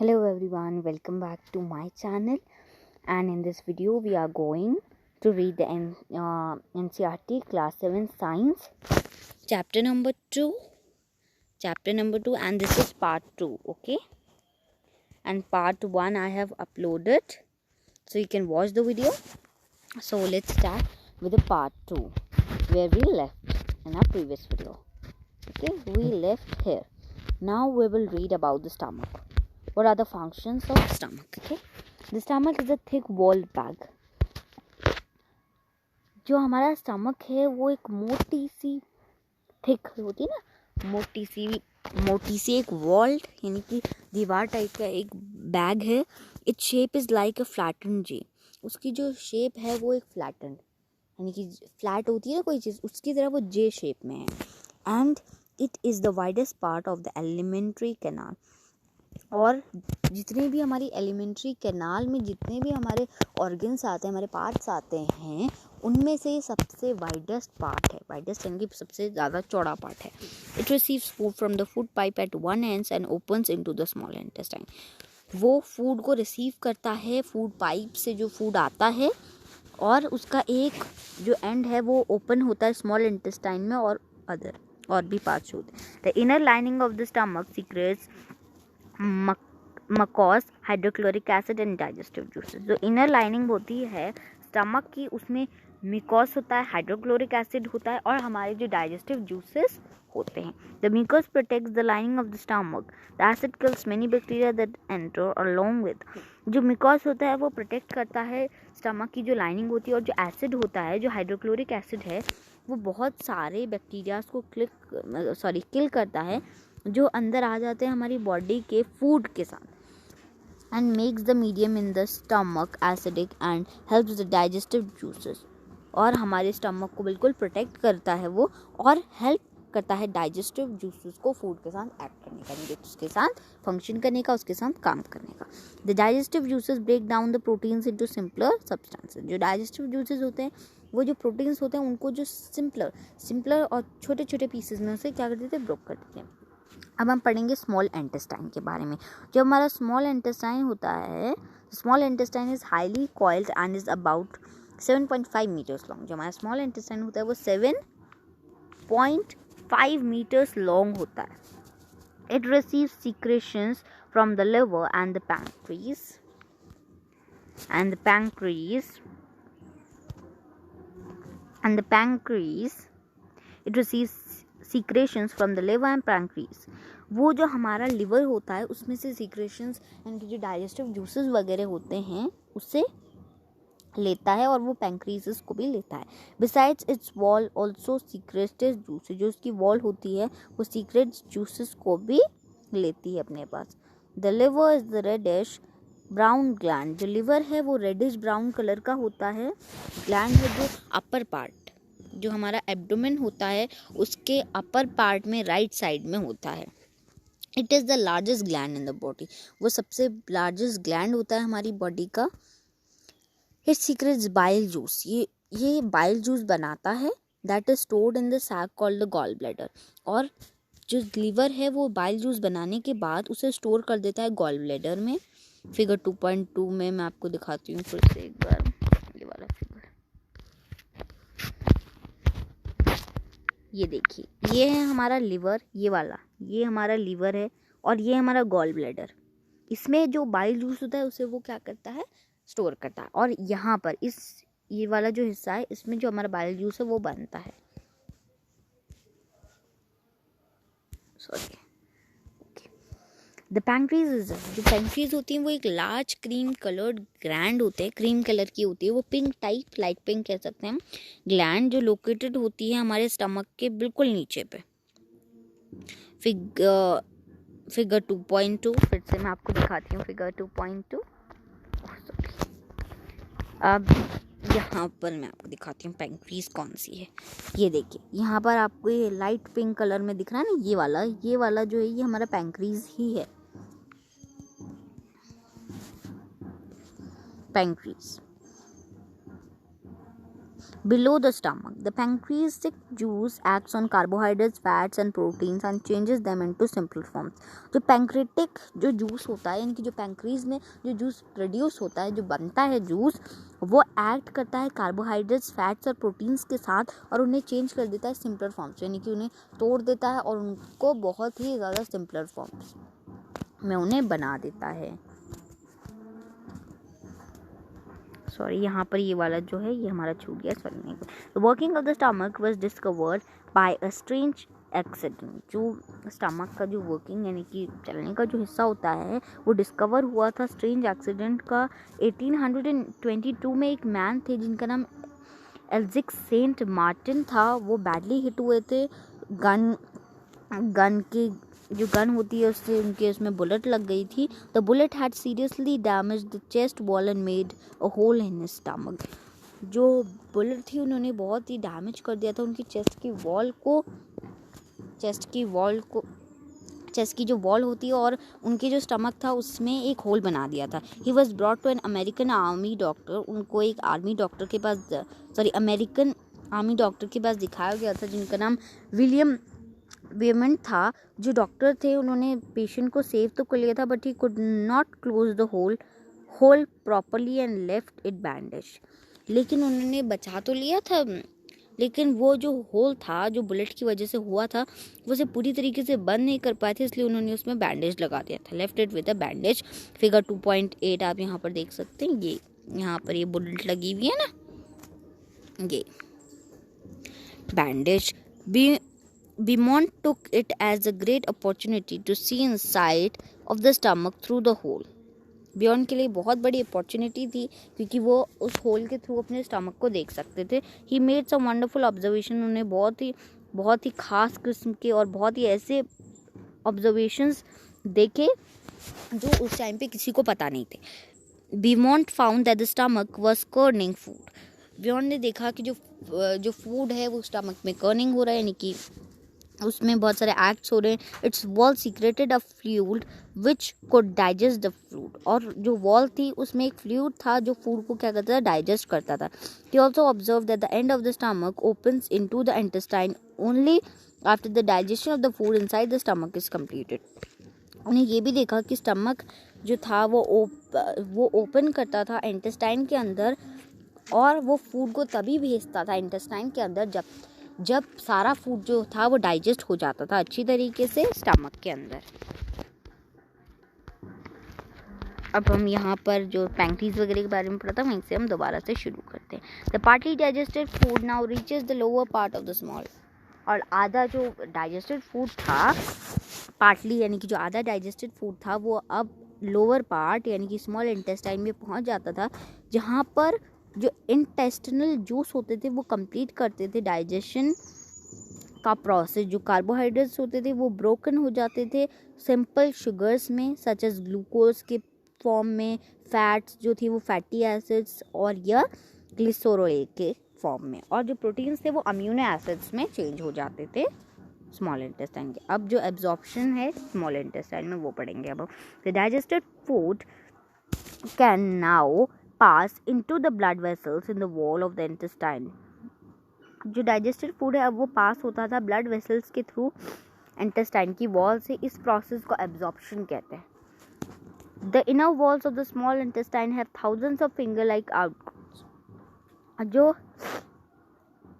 Hello everyone, welcome back to my channel, and in this video we are going to read the NCERT class 7 science chapter number 2 and this is part 2, okay, and part 1 I have uploaded, so you can watch the video. So let's start with the part 2 where we left in our previous video. Okay, we left here. Now we will read about the stomach. What are the functions of stomach? Okay, the stomach is a thick walled bag. जो हमारा stomach है वो एक मोटी सी thick होती है ना, मोटी सी एक वॉल्ड यानी कि दीवार टाइप का एक बैग है. Its shape is like a flattened J. उसकी जो शेप है वो एक फ्लैटेंड यानी कि फ्लैट होती है ना कोई चीज़, उसकी तरह वो जे शेप में है. And it is the widest part of the alimentary canal. और जितने भी हमारी एलिमेंट्री कैनाल में जितने भी हमारे ऑर्गन्स आते हैं, हमारे पार्ट्स आते हैं, उनमें से सबसे वाइडेस्ट पार्ट है. वाइडेस्ट यानी कि सबसे ज़्यादा चौड़ा पार्ट है. It receives food from the food pipe at one ends and opens into the small intestine. वो फूड को रिसीव करता है फूड पाइप से, जो फूड आता है, और उसका एक जो एंड है वो ओपन होता है स्मॉल इंटेस्टाइन में, और भी पार्ट्स होते हैं. The inner lining of the stomach secretes mucus, hydrochloric acid and digestive juices. जो इनर लाइनिंग होती है स्टमक की, उसमें मिकॉस होता है, हाइड्रोक्लोरिक एसिड होता है, और हमारे जो डाइजेस्टिव जूसेस होते हैं. The mucus protects the lining of the stomach. The acid kills many bacteria that enter along with. जो मिकॉस होता है वो प्रोटेक्ट करता है स्टमक की जो लाइनिंग होती है, और जो एसिड होता है, जो हाइड्रोक्लोरिक एसिड है, वो बहुत सारे बैक्टीरियाज को किल करता है जो अंदर आ जाते हैं हमारी बॉडी के फूड के साथ. And makes the medium in the stomach acidic and helps the digestive juices. और हमारे स्टमक को बिल्कुल प्रोटेक्ट करता है वो, और हेल्प करता है डाइजेस्टिव जूसेस को फूड के साथ एक्ट करने का, यानी उसके साथ फंक्शन करने का, उसके साथ काम करने का. The digestive juices break down the proteins into simpler substances. जो डाइजेस्टिव जूसेस होते हैं, वो जो प्रोटीन्स होते हैं, उनको जो सिंपलर और छोटे छोटे पीसेस में उसे क्या कर देते हैं, ब्रेक कर देते हैं. अब हम पढ़ेंगे स्मॉल इंटेस्टाइन के बारे में. जो हमारा स्मॉल इंटेस्टाइन होता है, small intestine is highly coiled and is about 7.5 metres long. जो हमारा स्मॉल इंटेस्टाइन होता है वो 7.5 मीटर्स लॉन्ग होता है. It receives secretions from the liver and the pancreas. It receives secretions from the liver and pancreas. वो जो हमारा लिवर होता है उसमें से सीक्रेशंस यानी कि जो डाइजेस्टिव जूसेस वगैरह होते हैं उससे लेता है, और वो पैंक्रीज को भी लेता है. Besides it's wall also secreted juices. जो उसकी वॉल होती है वो सीक्रेट जूसेस को भी लेती है अपने पास. The liver is the reddish brown gland. जो लिवर है वो रेडिश ब्राउन कलर का होता है. ग्लैंड है जो अपर पार्ट, जो हमारा एब्डोमेन होता है उसके अपर पार्ट में राइट साइड में होता है. It is the largest gland in the body. वो सबसे लार्जेस्ट ग्लैंड होता है हमारी बॉडी का. It secretes bile juice. ये बाइल जूस बनाता है. That is stored in the sac called the gall bladder. और जो लिवर है वो बाइल जूस बनाने के बाद उसे स्टोर कर देता है गॉल ब्लैडर में. फिगर 2.2 में मैं आपको दिखाती हूँ फिर से एक बार ये वाला फिगर. ये देखिए, ये है हमारा लिवर, ये हमारा लिवर है, और ये हमारा गॉल ब्लैडर. इसमें जो बाइल जूस होता है उसे वो क्या करता है, स्टोर करता है. और यहाँ पर ये वाला जो हिस्सा है इसमें जो हमारा बाइल जूस है वो बनता है. द पैंक्रीज. जो पैंक्रीज होती है वो एक लार्ज क्रीम कलर्ड ग्लैंड होते हैं. क्रीम कलर की होती है वो, पिंक टाइप, लाइट पिंक कह सकते हैं. ग्लैंड जो लोकेटेड होती है हमारे स्टमक के बिल्कुल नीचे पे. फिगर 2.2 फिर से मैं आपको दिखाती हूँ. फिगर 2.2. अब यहाँ पर मैं आपको दिखाती हूँ पैंक्रीज कौन सी है. ये देखिए, यहाँ पर आपको ये लाइट पिंक कलर में दिख रहा है ना, ये वाला जो है ये हमारा पैंक्रीज ही है. पैंक्रीज Below the stomach, the pancreatic juice acts on carbohydrates, fats and proteins and changes them into simple forms. जो पैंक्रेटिक जो जूस होता है, यानी कि जो पैंक्रीज में जो जूस प्रोड्यूस होता है, जो बनता है जूस, वो एक्ट करता है कार्बोहाइड्रेट्स, फैट्स और प्रोटीन्स के साथ और उन्हें चेंज कर देता है सिंपलर फॉर्म्स, यानी कि उन्हें तोड़ देता है और उनको बहुत ही ज़्यादा सिंपलर फॉर्म्स में उन्हें बना देता है. सॉरी, यहाँ पर ये वाला जो है ये हमारा छूट गया. सॉरी, नहीं. The working of the stomach was discovered by a strange accident. जो स्टमक का जो वर्किंग यानी कि चलने का जो हिस्सा होता है वो डिस्कवर हुआ था स्ट्रेंज एक्सीडेंट का. 1822 में एक मैन थे जिनका नाम एल्जिक सेंट मार्टिन था. वो बैडली हिट हुए थे. गन की जो गन होती है उससे उनके उसमें बुलेट लग गई थी. The bullet had seriously damage the chest wall and made a hole in his stomach. जो बुलेट थी उन्होंने बहुत ही डैमेज कर दिया था उनकी चेस्ट की जो वॉल होती है और उनके जो स्टमक था उसमें एक होल बना दिया था. He was brought to an American army doctor. उनको एक अमेरिकन आर्मी डॉक्टर के पास दिखाया गया था जिनका नाम विलियम वेमेंट था. जो डॉक्टर थे उन्होंने पेशेंट को सेव तो कर लिया था but he could not close the hole properly and left it bandage. लेकिन उन्होंने बचा तो लिया था लेकिन वो जो होल था जो बुलेट की वजह से हुआ था वो उसे पूरी तरीके से बंद नहीं कर पाए थे, इसलिए उन्होंने उसमें बैंडेज लगा दिया था. Left it with a bandage. Figure 2.8 आप यहाँ पर देख सकते हैं. ये यहाँ पर ये बुलेट लगी हुई है ना, ये bandage. Beaumont took it as a great opportunity to see inside of the stomach through the hole. Beaumont के लिए बहुत बड़ी अपॉर्चुनिटी थी क्योंकि वो उस होल के थ्रू अपने स्टमक को देख सकते थे. He made some wonderful observation. उन्हें बहुत ही खास किस्म के और बहुत ही ऐसे ऑब्जर्वेशंस देखे जो उस टाइम पे किसी को पता नहीं थे. Beaumont found that the stomach was churning food. Beaumont ने देखा कि जो फूड है वो स्टमक में कर्निंग हो रहा है, यानी कि उसमें बहुत सारे एक्ट्स हो रहे हैं. It's wall secreted a fluid which could digest the food. और जो वॉल थी उसमें एक फ्लूइड था जो फूड को क्या करता था, डाइजेस्ट करता था. He also observe that the end of the stomach opens into the intestine only after the digestion of the food inside the stomach is completed. उन्हें ये भी देखा कि स्टमक जो था वो ओपन करता था इंटेस्टाइन के अंदर और वो फूड को तभी भेजता था इंटेस्टाइन के अंदर जब सारा फूड जो था वो डाइजेस्ट हो जाता था अच्छी तरीके से स्टमक के अंदर. अब हम यहाँ पर जो पैंक्रीज वगैरह के बारे में पढ़ा था वहीं से हम दोबारा से शुरू करते हैं. The partly digested food now reaches the lower part of the small. और आधा जो डाइजेस्टेड फूड था पार्टली यानी कि जो आधा डाइजेस्टेड फूड था वो अब लोअर पार्ट यानी कि स्मॉल इंटेस्टाइन में पहुँच जाता था, जहाँ पर जो इंटेस्टिनल जूस होते थे वो कंप्लीट करते थे डाइजेशन का प्रोसेस. जो कार्बोहाइड्रेट्स होते थे वो ब्रोकन हो जाते थे सिंपल शुगर्स में सच एज ग्लूकोज के फॉर्म में, फैट्स जो थी वो फैटी एसिड्स और या ग्लिसरोल के फॉर्म में, और जो प्रोटीन्स थे वो अम्यूनो एसिड्स में चेंज हो जाते थे स्मॉल इंटेस्टाइन के. अब जो एब्जॉर्प्शन है स्मॉल इंटेस्टाइन में वो पढ़ेंगे. अब the digested food can now pass into the blood vessels in the wall of the intestine. जो डाइजेस्टेड फूड है अब वो पास होता था ब्लड वेसल्स के थ्रू इंटेस्टाइन की वॉल से. इस प्रोसेस को एब्जॉर्प्शन कहते हैं. The inner walls of the small intestine have thousands of finger like outgrowths. जो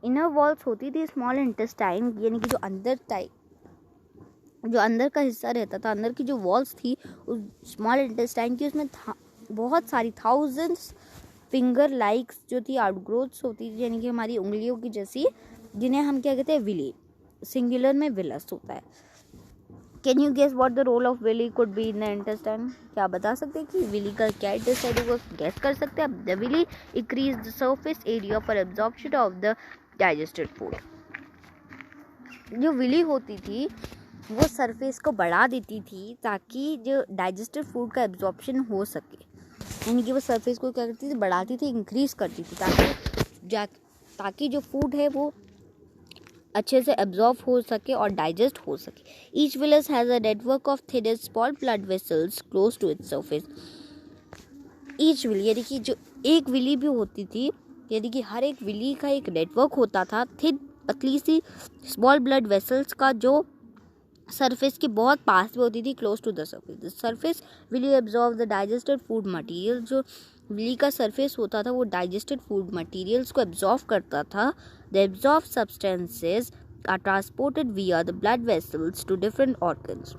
इनर वॉल्स होती थी स्मॉल इंटेस्टाइन यानी कि जो अंदर का हिस्सा रहता था, अंदर की जो वॉल्स थी उस स्मॉल इंटेस्टाइन की, उसमें बहुत सारी थाउजेंड्स फिंगर लाइक्स जो थी आउटग्रोथ्स होती थी यानी कि हमारी उंगलियों की जैसी, जिन्हें हम क्या कहते हैं विली. सिंगुलर में विलस होता है. Can you guess what the role of villi could be in the intestine. क्या बता सकते हैं कि विली का क्या इंटेस्टाइन है, वो गेस कर सकते हैं. The villi increase the surface area for absorption of the digested food. जो विली होती थी वो सरफेस को बढ़ा देती थी ताकि जो डाइजेस्टेड फूड का एब्जॉर्प्शन हो सके, यानी कि वो सरफेस को क्या करती थी, बढ़ाती थी, इंक्रीज करती थी ताकि जो फूड है वो अच्छे से एब्जॉर्ब हो सके और डाइजेस्ट हो सके. Each villus has a network of thin small blood vessels close to its surface. Each villi यानी कि जो एक विली भी होती थी यानी कि हर एक विली का एक नेटवर्क होता था, थिन पतली सी स्मॉल ब्लड वेसल्स का, जो सरफेस के बहुत पास में होती थी, close to the surface. The surface villi absorb the digested food material, जो विली का सरफेस होता था वो डाइजेस्टेड फूड मटेरियल्स को एब्जॉर्ब करता था। The absorb substances are transported via the blood vessels to different organs.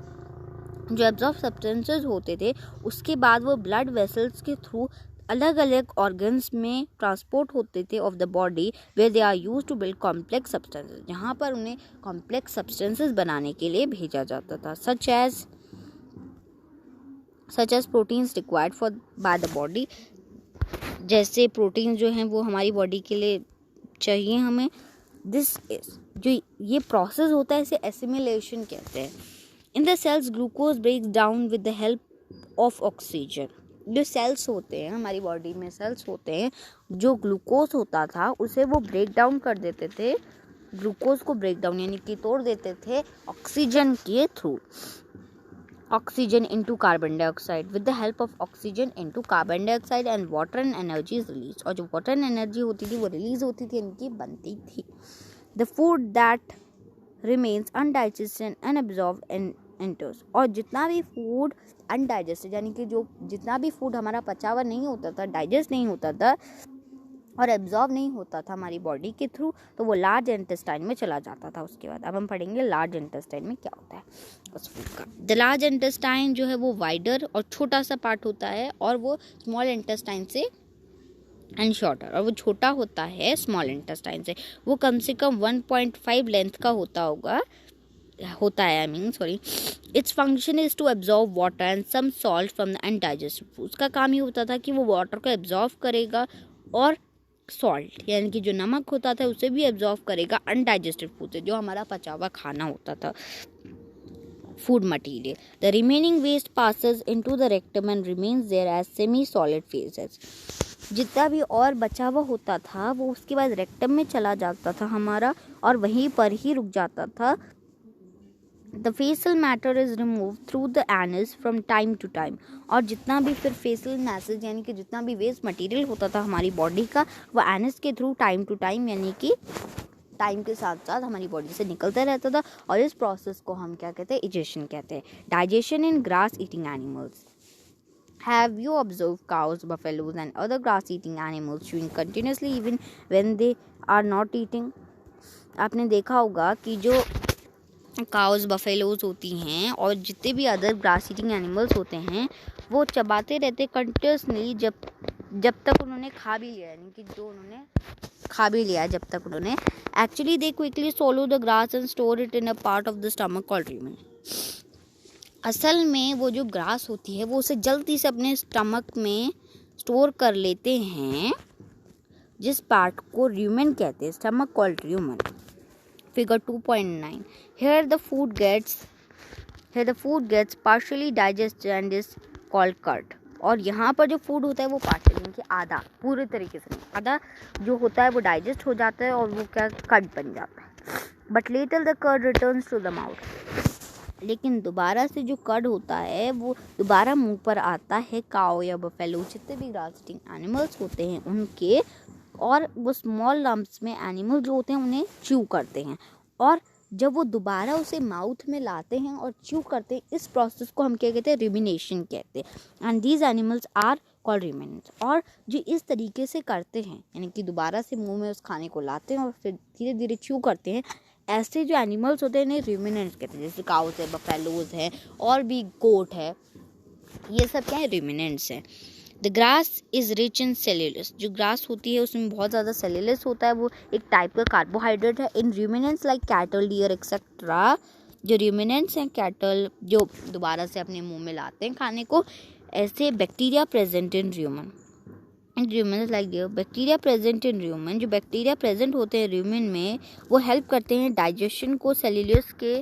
जो एब्जॉर्ब सब्सटेंसेस होते थे उसके बाद वो ब्लड वेसल्स के थ्रू अलग अलग ऑर्गन्स में ट्रांसपोर्ट होते थे of the body, where they are used to build complex substances, जहाँ पर उन्हें कॉम्प्लेक्स सब्सटेंसेस बनाने के लिए भेजा जाता था, such as proteins required for by the body, जैसे प्रोटीन जो हैं वो हमारी बॉडी के लिए चाहिए हमें। दिस इज जो ये प्रोसेस होता है इसे एसिमिलेशन कहते हैं। In the cells glucose breaks down with the help of oxygen. जो सेल्स होते हैं हमारी बॉडी में, सेल्स होते हैं, जो ग्लूकोज होता था उसे वो ब्रेक डाउन कर देते थे, ग्लूकोज को ब्रेक डाउन यानी कि तोड़ देते थे ऑक्सीजन के through, oxygen into carbon dioxide, with the help of oxygen into carbon dioxide and water and energy is release. और जो वाटर एंड एनर्जी होती थी वो रिलीज होती थी, इनकी बनती थी। The food that remains undigested unabsorbed and enters. और जितना भी फूड अनडाइजेस्टेड यानी कि जो जितना भी फूड हमारा पचा हुआ नहीं होता था, डाइजेस्ट नहीं होता था और एब्जॉर्ब नहीं होता था हमारी बॉडी के थ्रू, तो वो लार्ज इंटेस्टाइन में चला जाता था। उसके बाद अब हम पढ़ेंगे लार्ज इंटेस्टाइन में क्या होता है उस फूड का। द लार्ज इंटेस्टाइन जो है वो वाइडर और छोटा सा पार्ट होता है, और वो स्मॉल इंटेस्टाइन से एंड शॉर्टर, और वो छोटा होता है स्मॉल इंटेस्टाइन से। वो कम से कम 1.5 लेंथ का होता है its function is to absorb water and some salt from the undigested food. उसका काम ये होता था कि वो वाटर को एब्जॉर्ब करेगा और सॉल्ट यानी कि जो नमक होता था उसे भी एब्जॉर्ब करेगा अनडाइजेस्टेड फूड से, जो हमारा पचा हुआ खाना होता था, food material. The remaining waste passes into the rectum and remains there as semi solid faeces. जितना भी और बचा हुआ होता था वो उसके बाद रेक्टम में चला जाता था हमारा, और वहीं पर ही रुक जाता था। The faecal matter is remove through the anus from time to time. और जितना भी फिर फेसल मैसेज यानी कि जितना भी वेस्ट मटेरियल होता था हमारी बॉडी का, वो एनस के थ्रू टाइम टू टाइम यानी कि टाइम के साथ साथ हमारी बॉडी से निकलता रहता था। और इस प्रोसेस को हम क्या कहते हैं, इजेशन कहते हैं। Digestion in grass eating animals. Have you observed cows, buffaloes and other grass eating animals chewing continuously even when they are not eating? आपने देखा होगा कि जो काउज बफेलोज होती हैं और जितने भी अदर ग्रास ईटिंग एनिमल्स होते हैं वो चबाते रहते कंटिन्यूसली जब तक उन्होंने खा भी लिया, यानी कि जो उन्होंने खा भी लिया जब तक उन्होंने actually they quickly swallow the grass and store it in a part of the stomach called rumen। असल में वो जो ग्रास होती है वो उसे जल्दी से अपने स्टमक में स्टोर कर लेते हैं, जिस पार्ट को रूमेन कहते हैं, stomach called rumen. Figure 2.9 here the food gets partially digested and is called curd। और यहाँ पर जो फूड होता है वो पार्शियल यानी कि आधा, पूरे तरीके से नहीं, आधा जो होता है वो डाइजेस्ट हो जाता है और वो क्या कर्ड बन जाता है। But later the curd returns to the mouth. लेकिन दोबारा से जो कर्ड होता है वो दोबारा मुंह पर आता है काओ या बफेलो, जितने भी ग्रास ईटिंग एनिमल्स होते हैं उनके, और वो स्मॉल लम्प्स में एनिमल जो होते हैं उन्हें च्यू करते हैं, और जब वो दोबारा उसे माउथ में लाते हैं और च्यू करते हैं, इस प्रोसेस को हम क्या कहते हैं, रिमिनेशन कहते हैं। And these animals are called ruminants. और जो इस तरीके से करते हैं यानी कि दोबारा से मुंह में उस खाने को लाते हैं और फिर धीरे धीरे च्यू करते हैं, ऐसे जो एनिमल्स होते हैं इन्हें रिमिनेंट्स कहते हैं। जैसे काउस है, बफेलोज है और भी गोट है, ये सब क्या है, रिमिनेंट्स हैं। The grass is rich in cellulose. जो ग्रास होती है उसमें बहुत ज़्यादा सेल्यूलस होता है, वो एक टाइप का कार्बोहाइड्रेट है। In ruminants like cattle, deer etcetera, जो रूमिनेंट्स हैं कैटल जो दोबारा से अपने मुंह में लाते हैं खाने को, ऐसे bacteria present in rumen. In ruminants like deer bacteria present in rumen. जो बैक्टीरिया प्रेजेंट होते हैं रूमन में वो हेल्प करते हैं डाइजेशन को सेल्यूलस के।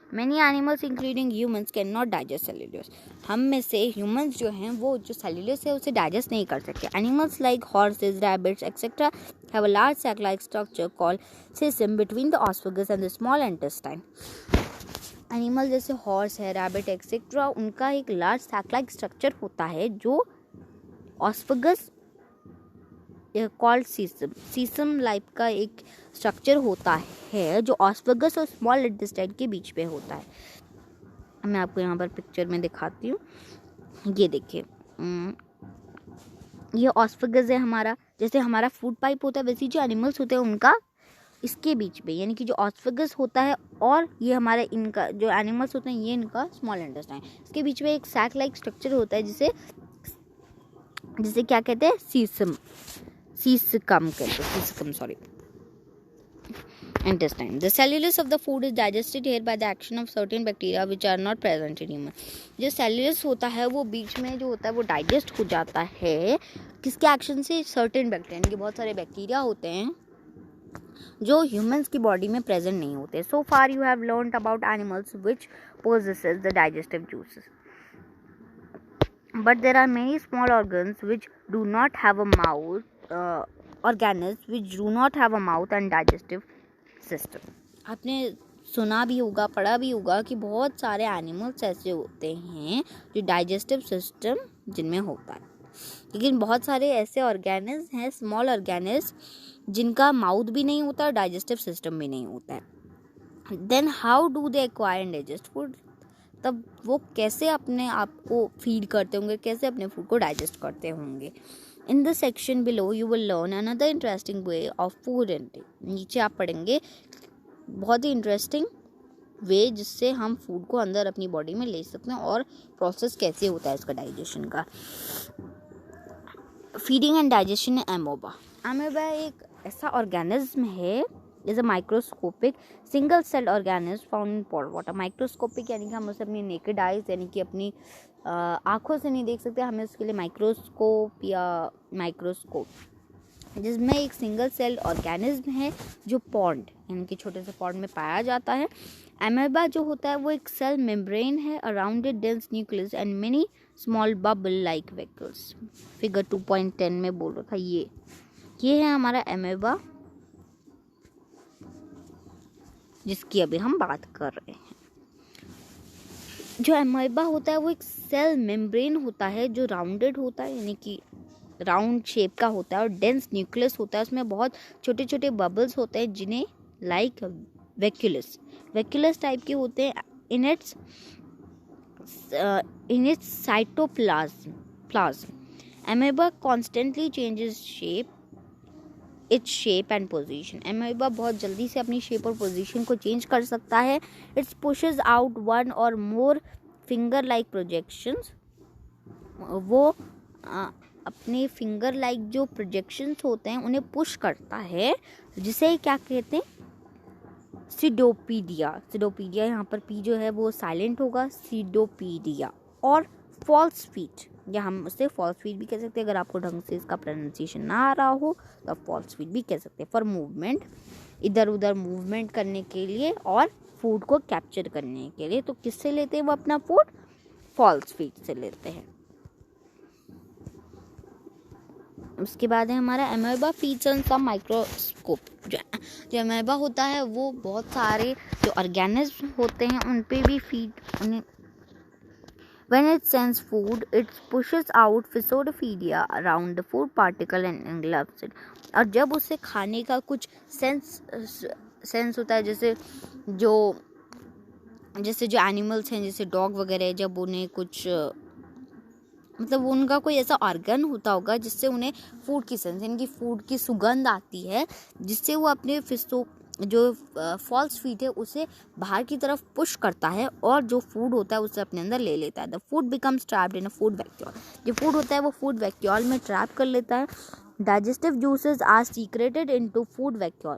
Many animals including humans cannot digest cellulose। हम में से humans जो हैं वो जो cellulose है उसे digest नहीं कर सकते। Animals like horses, rabbits, etc. have a large sac-like structure called cecum between the esophagus and the small intestine। Animal जैसे horse है, rabbit, etc. उनका एक large sac-like structure होता है जो esophagus कॉल्ड सीसम। सीसम लाइफ का एक स्ट्रक्चर होता है जो ऑस्फेगस और स्मॉल इंटेस्टाइन के बीच में होता है। मैं आपको यहाँ पर पिक्चर में दिखाती हूँ, ये देखिए, ये ऑस्फेगस है हमारा। जैसे हमारा फूड पाइप होता है वैसे जो एनिमल्स होते हैं उनका इसके बीच में, यानी कि जो ऑस्फेगस होता है और ये हमारे इनका जो एनिमल्स होते हैं ये इनका स्मॉल इंटेस्टाइन, इसके बीच में एक सैक लाइक स्ट्रक्चर होता है जिसे क्या कहते हैं, सीसम sorry intestine. The cellulose of the food is digested here by the action of certain bacteria which are not present in human. जो cellulose होता है वो बीच में जो होता है वो डाइजेस्ट हो जाता है किसके एक्शन से, सर्टेन बैक्टीरिया, यानी कि बहुत सारे बैक्टीरिया होते हैं जो ह्यूमंस की बॉडी में प्रेजेंट नहीं होते। So far you have learned about animals which possesses the digestive juices, but there are many small organs which do not have a mouth, organisms which do not have a mouth and digestive system. आपने सुना भी होगा, पढ़ा भी होगा कि बहुत सारे एनिमल्स ऐसे होते हैं जो डाइजेस्टिव सिस्टम जिनमें होता है, लेकिन बहुत सारे ऐसे ऑर्गेनिज्म हैं, स्मॉल ऑर्गेनिज्म, जिनका माउथ भी नहीं होता और डाइजेस्टिव सिस्टम भी नहीं होता है। Then how do they acquire and digest food, तब वो कैसे अपने आप को फीड करते होंगे, कैसे अपने फूड को डाइजेस्ट करते होंगे। In the section below you will learn another interesting way of food intake. नीचे आप पढ़ेंगे बहुत ही इंटरेस्टिंग वे जिससे हम फूड को अंदर अपनी बॉडी में ले सकते हैं और प्रोसेस कैसे होता है इसका डाइजेशन का। Feeding and digestion amoeba. Amoeba एक ऐसा ऑर्गेनिज्म है, is a microscopic single cell organism found in pond water. Microscopic यानी कि हम उसे अपनी नेकेड आइज यानी कि अपनी आँखों से नहीं देख सकते, हमें उसके लिए माइक्रोस्कोप या माइक्रोस्कोप, जिसमें एक सिंगल सेल ऑर्गेनिज्म है जो पॉन्ड यानी कि छोटे से पॉन्ड में पाया जाता है। एमोबा जो होता है वो एक सेल मेम्ब्रेन है around it dense nucleus and many small bubble like vacuoles. Figure 2.10 में बोल रहा था ये है हमारा एमोबा जिसकी अभी हम बात कर रहे हैं। जो एमोबा होता है वो एक सेल मेम्ब्रेन होता है जो राउंडेड होता है यानी कि राउंड शेप का होता है और डेंस न्यूक्लियस होता है, उसमें बहुत छोटे छोटे बबल्स होते हैं जिन्हें लाइक वैक्यूलस टाइप के होते हैं। In its cytoplasm amoeba constantly changes its shape and position. Amoeba बहुत जल्दी से अपनी शेप और पोजीशन को चेंज कर सकता है। इट्स पुशेस आउट वन और मोर फिंगर लाइक प्रोजेक्शंस। वो अपने फिंगर लाइक जो प्रोजेक्शंस होते हैं उन्हें पुश करता है, जिसे क्या कहते हैं, सीडोपीडिया। यहाँ पर पी जो है वो साइलेंट होगा, सीडोपीडिया। और फॉल्स फीट, या हम उसे फॉल्स फीट भी कह सकते हैं, अगर आपको ढंग से इसका प्रोनाउंसिएशन ना आ रहा हो तो आप फॉल्स फीट भी कह सकते हैं। फॉर मूवमेंट, इधर उधर मूवमेंट करने के लिए और फूड को कैप्चर करने के लिए। तो किससे लेते हैं वो अपना फूड, फॉल्स फीट से लेते हैं। उसके बाद है हमारा amoeba feeds on some microscope. जो एमोबा होता है वो बहुत सारे जो ऑर्गेनिज्म होते हैं उन पे भी feed, when it sends food it pushes out physosphoria around the food particle and engulfs it। और जब उसे खाने का कुछ सेंस होता है, जैसे जो एनिमल्स हैं जैसे डॉग वगैरह, जब उन्हें कुछ मतलब उनका कोई ऐसा ऑर्गन होता होगा जिससे उन्हें फूड की सेंस यानी कि फूड की सुगंध आती है, जिससे वो अपने जो फॉल्स फीट है उसे बाहर की तरफ पुश करता है और जो फूड होता है उसे अपने अंदर ले लेता है। The food becomes trapped in a food vacuole. जो फूड होता है वो फूड वैक्यूल में ट्रैप कर लेता है। Digestive juices are secreted into food vacuole.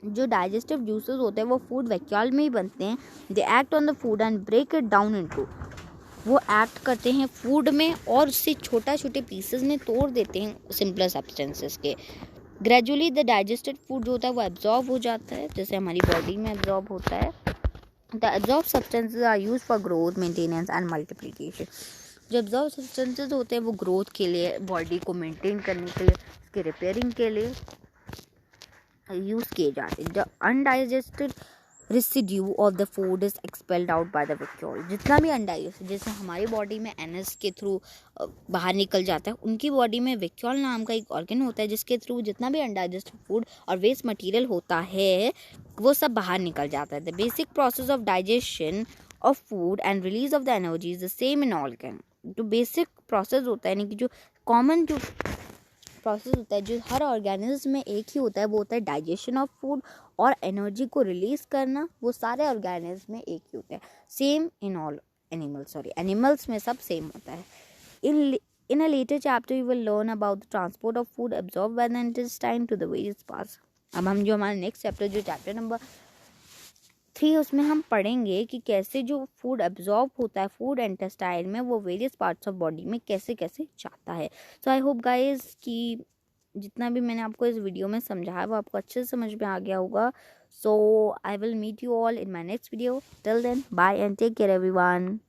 जो डाइजेस्टिव जूसेस होते हैं वो फूड वैक्यूल में ही बनते हैं। They act on the food and break it down into, वो एक्ट करते हैं फूड में और उससे छोटे पीसेस में तोड़ देते हैं सिंपलर सब्सटेंसेस के। ग्रेजुअली द डाइजेस्टेड फूड जो होता है वो एब्जॉर्ब हो जाता है, जैसे हमारी बॉडी में एब्जॉर्ब होता है। The absorb substances are used for growth, maintenance and multiplication. जो एब्जॉर्ब सब्सटेंसेस होते हैं वो ग्रोथ के लिए, बॉडी को मेंटेन करने के लिए, उसके रिपेयरिंग के लिए यूज़ किए जाते हैं। The undigested residue of the food is expelled out by the vacuole. जितना भी अनडाइजेस्ट जैसे हमारी बॉडी में एनएस के थ्रू बाहर निकल जाता है, उनकी बॉडी में वैक्यूल नाम का एक ऑर्गन होता है जिसके थ्रू जितना भी अनडाइजेस्ट फूड और वेस्ट मटेरियल होता है वो सब बाहर निकल जाता है. The basic process of digestion of food and release of the energy is the same in organ. जो बेसिक प्रोसेस होता है यानी कि जो कॉमन जो प्रोसेस होता है जो हर ऑर्गेनिज्म में एक ही होता है वो होता है डाइजेशन ऑफ फूड और एनर्जी को रिलीज करना. वो सारे ऑर्गेनिज्म में एक ही होता है. सेम इन ऑल एनिमल्स में सब सेम होता है. In a later chapter you will learn about the transport of food absorbed by the intestine to the various parts. अब हम जो हमारा नेक्स्ट चैप्टर जो चैप्टर नंबर 3 उसमें हम पढ़ेंगे कि कैसे जो फूड एब्जॉर्ब होता है फूड इंटेस्टाइन में वो वेरियस पार्ट्स ऑफ बॉडी में कैसे कैसे जाता है. सो आई होप गाइज कि जितना भी मैंने आपको इस वीडियो में समझाया वो आपको अच्छे से समझ में आ गया होगा. So I will meet you all in my next video. Till then bye and take care everyone.